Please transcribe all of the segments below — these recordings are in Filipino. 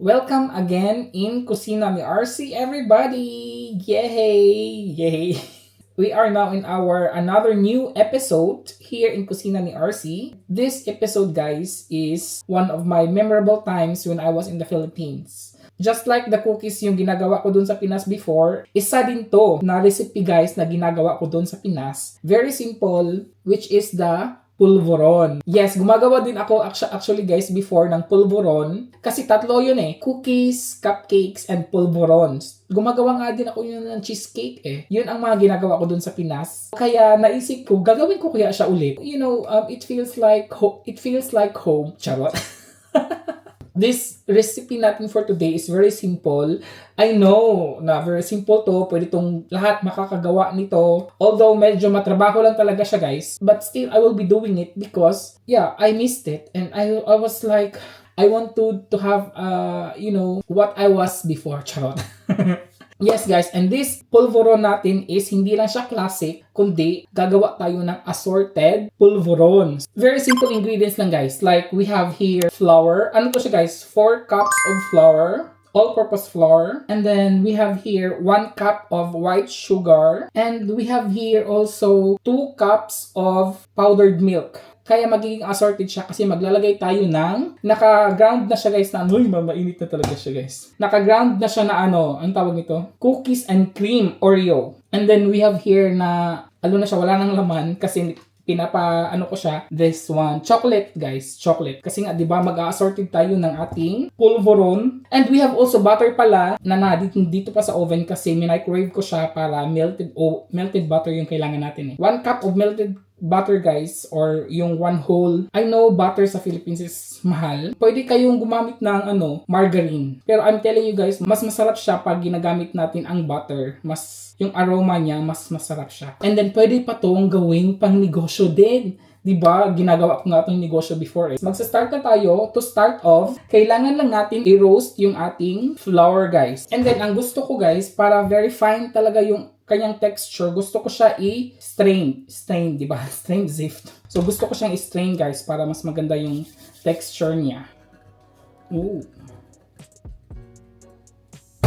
Welcome again in Kusina ni RC, everybody! Yay! Yay! We are now in our another new episode here in Kusina ni RC. This episode, guys, is one of my memorable times when I was in the Philippines. Just like the cookies yung ginagawa ko dun sa Pinas before, isa din to na recipe, guys, na ginagawa ko dun sa Pinas. Very simple, which is the pulvoron. Yes, gumagawa din ako actually guys before ng pulvoron kasi tatlo yun cookies, cupcakes, and pulvorons. Gumagawa nga din ako yun ng cheesecake Yun ang mga ginagawa ko dun sa Pinas. Kaya naisip ko, gagawin ko kaya siya ulit. It feels like home. Charot. This recipe natin for today is very simple. I know na very simple to. Pwede tong lahat makakagawa nito. Although medyo matrabaho lang talaga siya, guys. But still, I will be doing it because, I missed it. And I was like, I want to have, what I was before. Charot. Yes, guys, and this pulvoron natin is hindi lang siya classic, kundi gagawa tayo ng assorted pulvorons. Very simple ingredients lang, guys. Like, we have here flour. Ano to siya, guys? 4 cups of flour. All-purpose flour. And then, we have here 1 cup of white sugar. And we have here also 2 cups of powdered milk. Kaya magiging assorted siya kasi maglalagay tayo ng naka-ground na siya, guys, na mainit na talaga siya, guys. Naka-ground na siya na ang tawag nito? Cookies and cream Oreo. And then we have here na na siya, wala nang laman kasi ko siya, this one, chocolate, guys, chocolate. Kasi nga, di ba, mag-assorted tayo ng ating pulvoron. And we have also butter pala na dito pa sa oven kasi minicrowave ko siya para melted butter yung kailangan natin 1 cup of melted butter, guys, or yung 1 whole. I know butter sa Philippines is mahal. Pwede kayong gumamit ng margarine. Pero I'm telling you, guys, mas masarap siya pag ginagamit natin ang butter. Yung aroma niya, mas masarap siya. And then, pwede pa tong gawing pang negosyo din. Diba? Ginagawa ko nga itong negosyo before Magsa-start na tayo. To start off, kailangan lang natin i-roast yung ating flour, guys. And then, ang gusto ko, guys, para very fine talaga yung kanyang texture, gusto ko siya i-strain. Strain, diba? Strain zift. So, gusto ko siyang i-strain, guys, para mas maganda yung texture niya. Ooh.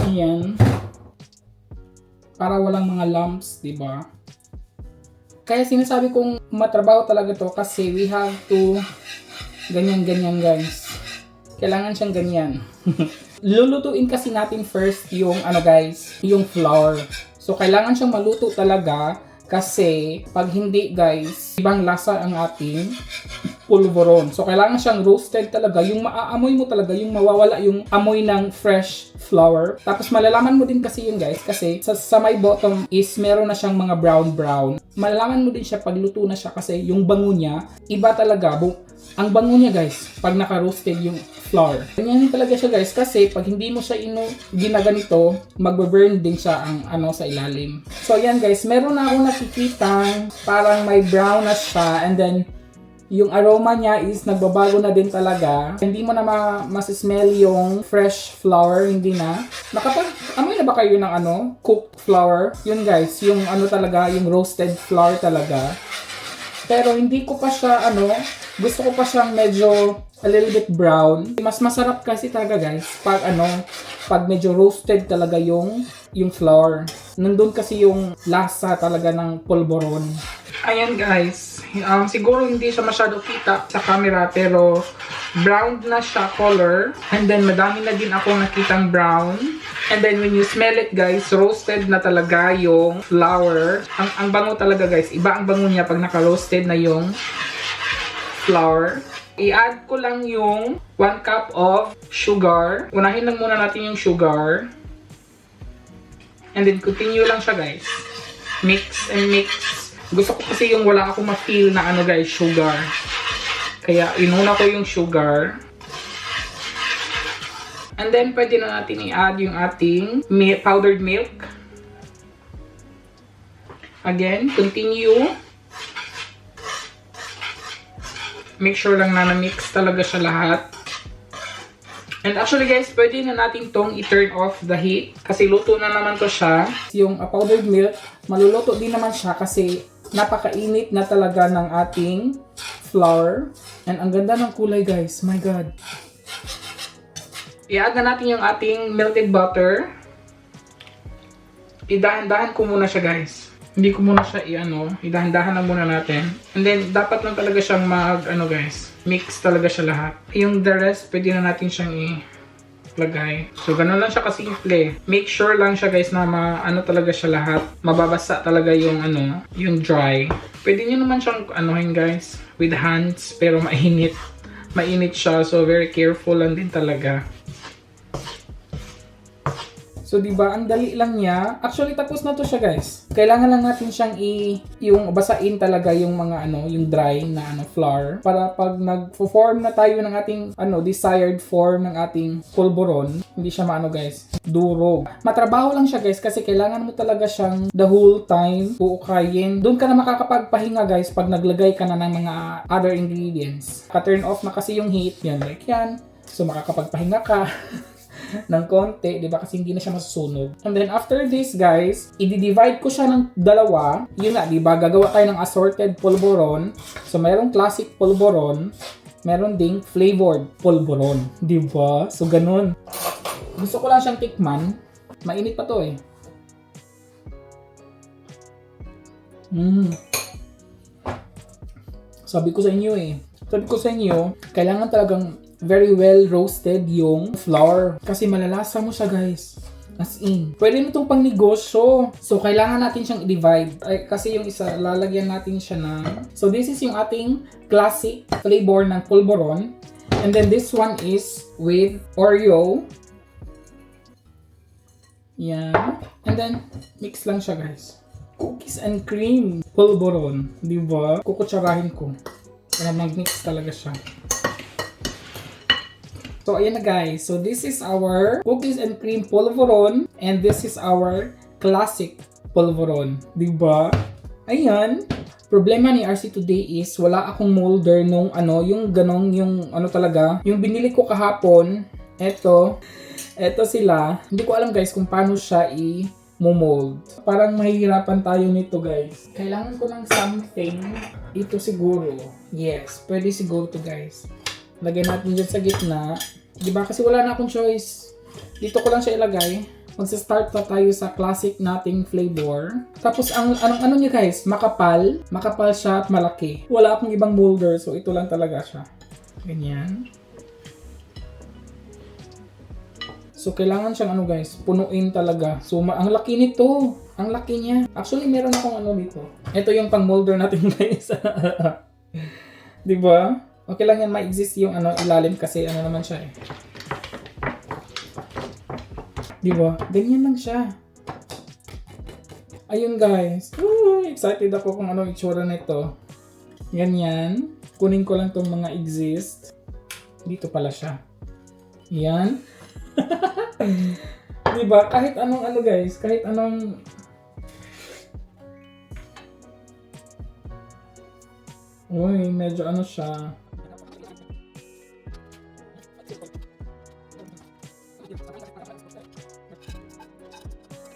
Ayan. Para walang mga lumps, diba? Kaya sinasabi kong matrabaho talaga to kasi we have to ganyan, guys. Kailangan siyang ganyan. Lulutuin kasi natin first yung guys, yung flour. So, kailangan siyang maluto talaga kasi pag hindi, guys, ibang lasa ang ating pulvoron. So, kailangan siyang roasted talaga. Yung maaamoy mo talaga, yung mawawala yung amoy ng fresh flour. Tapos, malalaman mo din kasi yun, guys, kasi sa my bottom is meron na siyang mga brown. Malalaman mo din siya pag luto na siya kasi yung bango niya, iba talaga. Ang bango niya, guys, pag naka-roasted yung flour. Ganyan talaga siya, guys, kasi pag hindi mo siya ginaganito, magbe-burn din siya ang sa ilalim. So, ayan, guys, meron na akong nakikita parang may brown na siya and then yung aroma niya is nagbabago na din talaga. Hindi mo na mas-smell yung fresh flour, hindi na. Amoy na ba kayo ng cooked flour? Yun, guys, yung talaga, yung roasted flour talaga. Pero hindi ko pa siya gusto ko pa siyang medyo a little bit brown. Mas masarap kasi talaga, guys, pag medyo roasted talaga yung flour. Nandun kasi yung lasa talaga ng pulvoron. Ayan, guys. Siguro hindi siya masyado kita sa camera pero brown na siya color. And then madami na din ako nakitang brown. And then when you smell it, guys, roasted na talaga yung flour. Ang bango talaga, guys. Iba ang bango niya pag naka-roasted na yung flour. I-add ko lang yung 1 cup of sugar. Unahin lang muna natin yung sugar. And then continue lang siya, guys. Mix and mix. Gusto ko kasi yung wala akong ma-feel na guys, sugar. Kaya inuna ko yung sugar. And then pwede na natin i-add yung ating powdered milk. Again, continue. Make sure lang na na-mix talaga siya lahat. And actually, guys, pwede na natin tong i-turn off the heat. Kasi luto na naman to siya. Yung powdered milk, maluluto din naman siya kasi napakainit na talaga ng ating flour. And ang ganda ng kulay, guys. My God. I-add na natin yung ating melted butter. Idahan-dahan ko muna siya, guys. Hindi ko muna siya idahan-dahan lang muna natin. And then, dapat lang talaga siyang guys, mix talaga siya lahat. Yung the rest, pwede na natin siyang lagay. So, ganun lang siya kasimple. Make sure lang siya, guys, na talaga siya lahat. Mababasa talaga yung yung dry. Pwede nyo naman siyang guys, with hands, pero mainit. Mainit siya, so very careful lang din talaga. So, diba, ang dali lang niya. Actually, tapos na to siya, guys. Kailangan lang natin siyang yung basain talaga yung mga yung dry na flour. Para pag nag-form na tayo ng ating desired form ng ating pulburon, hindi siya guys, durog. Matrabaho lang siya, guys, kasi kailangan mo talaga siyang the whole time uukayin. Doon ka na makakapagpahinga, guys, pag naglagay ka na ng mga other ingredients. Ka-turn off na kasi yung heat. Yan, like yan. So, makakapagpahinga ka. ng konti, di ba? Kasi hindi na siya masusunog. And then after this, guys, i-divide ko siya ng dalawa. Yun nga, di ba? Gagawa tayo ng assorted pulburon. So, mayroong classic pulburon. Meron ding flavored pulburon. Di ba? So, ganun. Gusto ko lang siyang tikman. Mainit pa to eh. Sabi ko sa inyo, kailangan talagang very well roasted yung flour. Kasi malalasa mo siya, guys. As in. Pwede na itong pang negosyo. So, kailangan natin siyang i-divide. Kasi yung isa, lalagyan natin siya ng... So, this is yung ating classic flavor ng pulburon. And then, this one is with Oreo. Yan. And then, mix lang siya, guys. Cookies and cream pulburon. Diba? Kukutsarahin ko. Para mag-mix talaga siya. So, ayan na, guys. So, this is our cookies and cream pulveron. And this is our classic pulveron. Diba? Ayan. Problema ni RC today is wala akong molder nung yung ganong, yung talaga. Yung binili ko kahapon. Eto sila. Hindi ko alam, guys, kung paano siya i-mold. Parang mahihirapan tayo nito, guys. Kailangan ko ng something. Ito siguro. Yes. Pwede siguro to, guys. Lagyan natin dyan sa gitna. Diba? Kasi wala na akong choice. Dito ko lang siya ilagay. Magsa-start na tayo sa classic nating flavor. Tapos, ano niya, guys? Makapal. Makapal siya at malaki. Wala akong ibang molder. So, ito lang talaga siya. Ganyan. So, kailangan siyang guys, punuin talaga. So, ang laki nito. Ang laki niya. Actually, meron akong dito. Ito yung pang molder natin, guys. Diba? Okay lang yan, ma-exist yung ilalim kasi naman siya eh. Diba? Ganyan lang siya. Ayun, guys. Excited ako kung itsura nito. Ganyan. Kunin ko lang tong mga exist. Dito pala siya. Yan. Diba? Kahit anong guys. Kahit anong... Uy, medyo siya.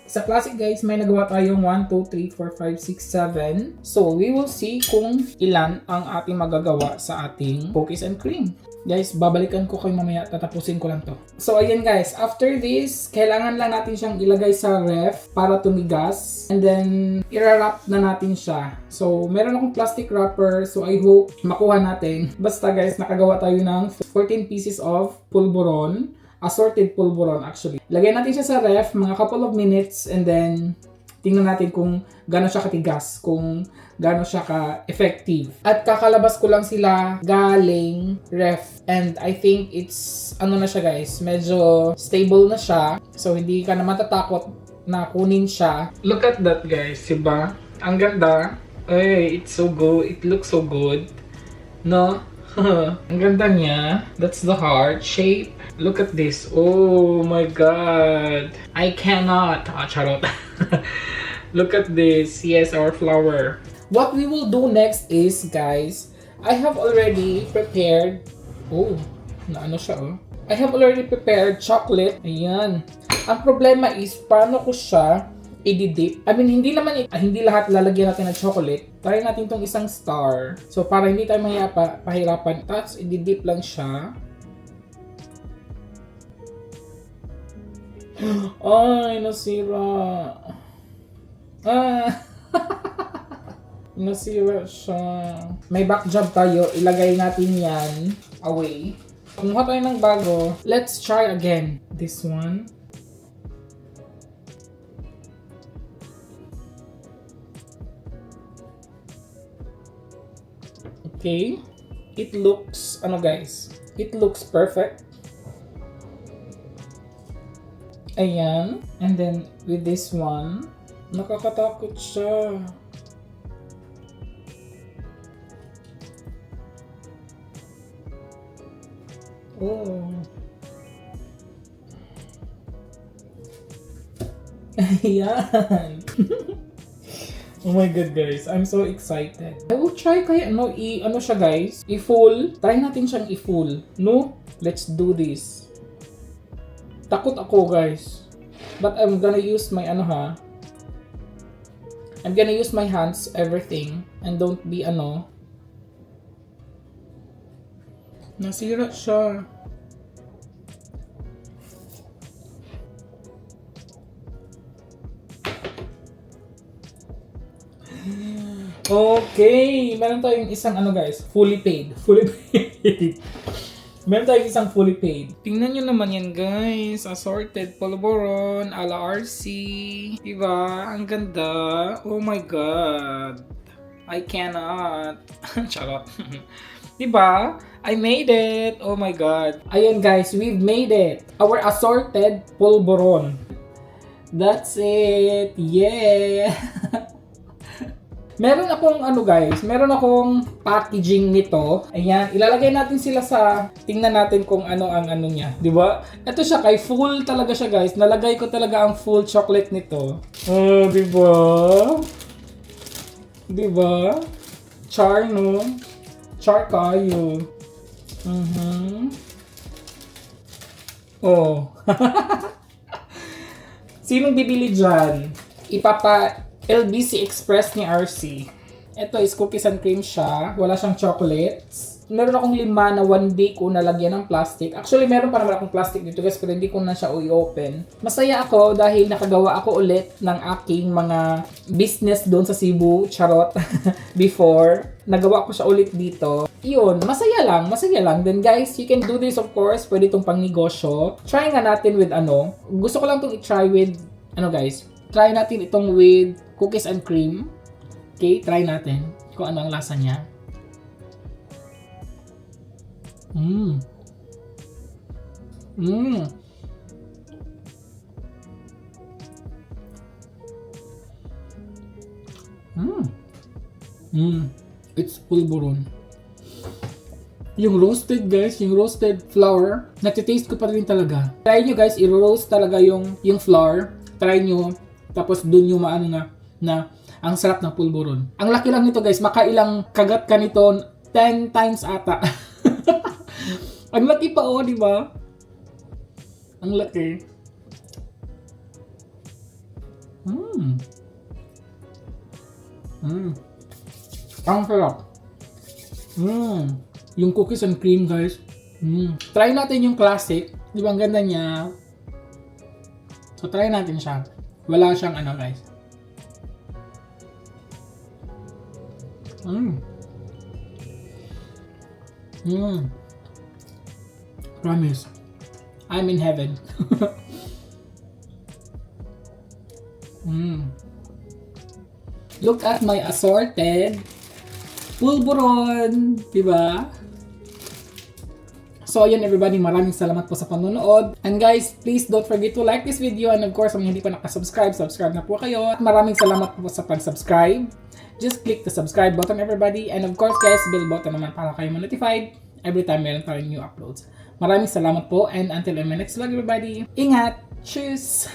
Sa classic, guys, may nagawa tayong 1, 2, 3, 4, 5, 6, 7. So, we will see kung ilan ang ating magagawa sa ating cookies and cream. Guys, babalikan ko kayo mamaya. Tatapusin ko lang to. So, ayan, guys. After this, kailangan lang natin siyang ilagay sa ref para tumigas. And then, i-wrap na natin siya. So, meron akong plastic wrapper. So, I hope makuha natin. Basta, guys, nakagawa tayo ng 14 pieces of pulburon. Assorted pulburon actually. Lagay natin siya sa ref, mga couple of minutes, and then tingnan natin kung gaano siya katigas, kung gaano siya ka-effective. At kakalabas ko lang sila galing ref. And I think it's, na siya, guys, medyo stable na siya. So, hindi ka na matatakot na kunin siya. Look at that, guys, diba? Ang ganda. Ay, it's so good. It looks so good. No? Ang ganda niya. That's the heart shape. Look at this. Oh my god. I cannot. Charot. Look at this. Yes, our flower. What we will do next is, guys, I have already prepared. Oh, siya, I have already prepared chocolate. Ayan. Ang problema is, paano ko siya i-dip. I mean, hindi lahat lalagyan natin ng chocolate. Try natin tong isang star. So, para hindi tayo pahirapan. Tapos, i-dip lang siya. Ay, nasira. Ah, nasira siya. May back job tayo. Ilagay natin yan away. Kumuha tayo ng bago. Let's try again. This one. Okay. It looks, ano guys? It looks perfect. Ayan. And then, with this one, nakakatakot siya. Oh. Ayan. Oh my god guys, I'm so excited. I will try kaya ano siya guys, i-full. Try natin siyang i-full. No? Let's do this. Takot ako guys. But I'm gonna use my I'm gonna use my hands, everything. And don't be nasira siya. Okay, meron tayong isang guys, fully paid. Meron tayong isang fully paid. Tingnan nyo naman yan guys, assorted Polvoron, ala RC. Diba? Ang ganda. Oh my god. I cannot. Charot. Diba? I made it. Oh my god. Ayan guys, we've made it. Our assorted Polvoron. That's it. Yeah. Meron akong guys, meron akong packaging nito. Ayan, ilalagay natin sila sa, tingnan natin kung ano ang niya, di ba? Ito siya kay full talaga siya guys. Nalagay ko talaga ang full chocolate nito. Oh, di ba? Di ba? Char no? Char kayo. Oh. Sinong bibili dyan? LBC Express ni RC. Ito is cookies and cream siya. Wala siyang chocolates. Meron akong 5 na 1 day ko nalagyan ng plastic. Actually, meron pa naman akong plastic dito guys, pero hindi ko na siya i-open. Masaya ako dahil nakagawa ako ulit ng aking mga business doon sa Cebu. Charot. Before. Nagawa ko siya ulit dito. Yun, masaya lang. Then guys, you can do this of course. Pwede itong pang negosyo. Try nga natin with Gusto ko lang itong i-try with, guys. Try natin itong with cookies and cream. Okay, try natin kung ano ang lasa niya. It's Polvoron. Yung roasted guys, yung roasted flour, natitaste ko pa rin talaga. Try nyo guys, i-roast talaga yung flour. Try nyo, tapos dun yung na ang sarap ng Polvoron. Ang laki lang nito guys, makailang kagat ka nito 10 times ata. Ang laki pa di ba? Ang laki. Ang sarap. Yung cookies and cream guys. Try natin yung classic. Di ba ang ganda niya? So try natin siya. Wala siyang guys. Promise. I'm in heaven. Look at my assorted Polvoron, diba? So ayan everybody, maraming salamat po sa panonood. And guys, please don't forget to like this video. And of course, kung hindi pa nakasubscribe, subscribe na po kayo. At maraming salamat po sa pag-subscribe. Just click the subscribe button everybody. And of course guys, bell button naman para kayo ma-notified every time meron tayong new uploads. Maraming salamat po and until my next vlog everybody. Ingat! Cheers!